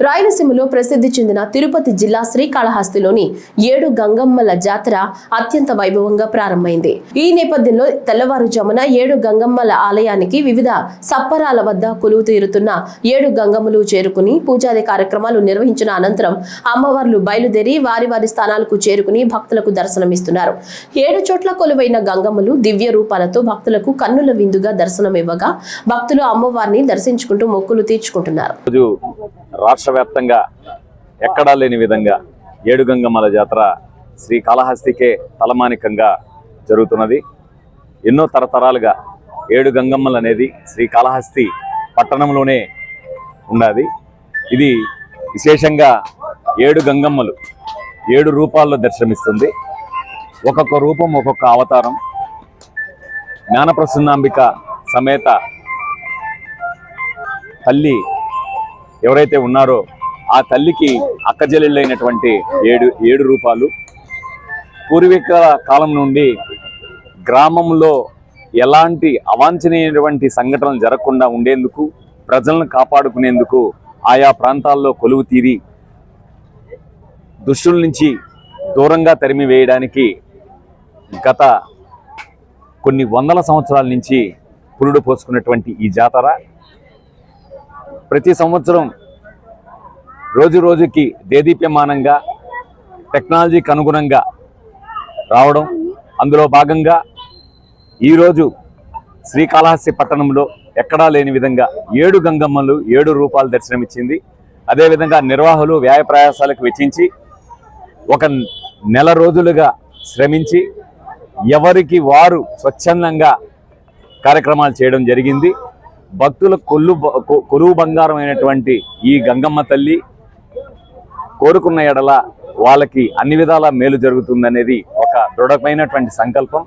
రాయలసీమలో ప్రసిద్ధి చెందిన తిరుపతి జిల్లా శ్రీకాళహస్తిలోని 7 గంగమ్మల జాతర అత్యంత వైభవంగా ప్రారంభమైంది. ఈ నేపథ్యంలో తెల్లవారుజామున 7 గంగమ్మల ఆలయానికి వివిధ సప్పరాల వద్ద కొలువు తీరుతున్న 7 గంగమ్మలు చేరుకుని పూజాది కార్యక్రమాలు నిర్వహించిన అనంతరం అమ్మవార్లు బయలుదేరి వారి వారి స్థానాలకు చేరుకుని భక్తులకు దర్శనమిస్తున్నారు. 7 చోట్ల కొలువైన గంగమ్మలు దివ్య రూపాలతో భక్తులకు కన్నుల విందుగా దర్శనమివ్వగా భక్తులు అమ్మవారిని దర్శించుకుంటూ మొక్కులు తీర్చుకుంటున్నారు. రాష్ట్ర వ్యాప్తంగా ఎక్కడా లేని విధంగా 7 గంగమ్మల జాతర శ్రీకాళహస్తికే తలమానికంగా జరుగుతున్నది. ఎన్నో తరతరాలుగా 7 గంగమ్మలు అనేది శ్రీకాళహస్తి పట్టణంలోనే ఉన్నది. ఇది విశేషంగా 7 గంగమ్మలు 7 రూపాల్లో దర్శనమిస్తుంది. ఒక్కొక్క రూపం ఒక్కొక్క అవతారం. జ్ఞానప్రసన్నాంబిక సమేత తల్లి ఎవరైతే ఉన్నారో ఆ తల్లికి అక్కజెల్లెళ్ళైనటువంటి 7 రూపాలు. పూర్వీకుల కాలం నుండి గ్రామంలో ఎలాంటి అవాంఛనీయమైనటువంటి సంఘటనలు జరగకుండా ఉండేందుకు, ప్రజలను కాపాడుకునేందుకు ఆయా ప్రాంతాల్లో కొలువు తీరి దుష్టుల నుంచి దూరంగా తరిమి వేయడానికి గత కొన్ని వందల సంవత్సరాల నుంచి పురుడు పోసుకున్నటువంటి ఈ జాతర ప్రతి సంవత్సరం రోజు రోజుకి దేదీప్యమానంగా టెక్నాలజీకి అనుగుణంగా రావడం, అందులో భాగంగా ఈరోజు శ్రీకాళహస్తి పట్టణంలో ఎక్కడా లేని విధంగా 7 గంగమ్మలు 7 రూపాలు దర్శనమిచ్చింది. అదేవిధంగా నిర్వాహకులు వ్యయ ప్రయాసాలకు వెచ్చించి ఒక నెల రోజులుగా శ్రమించి ఎవరికి వారు స్వచ్ఛందంగా కార్యక్రమాలు చేయడం జరిగింది. భక్తుల కొలువు బంగారం అయినటువంటి ఈ గంగమ్మ తల్లి కోరుకున్న ఎడల వాళ్ళకి అన్ని విధాల మేలు జరుగుతుందనేది ఒక దృఢమైనటువంటి సంకల్పం.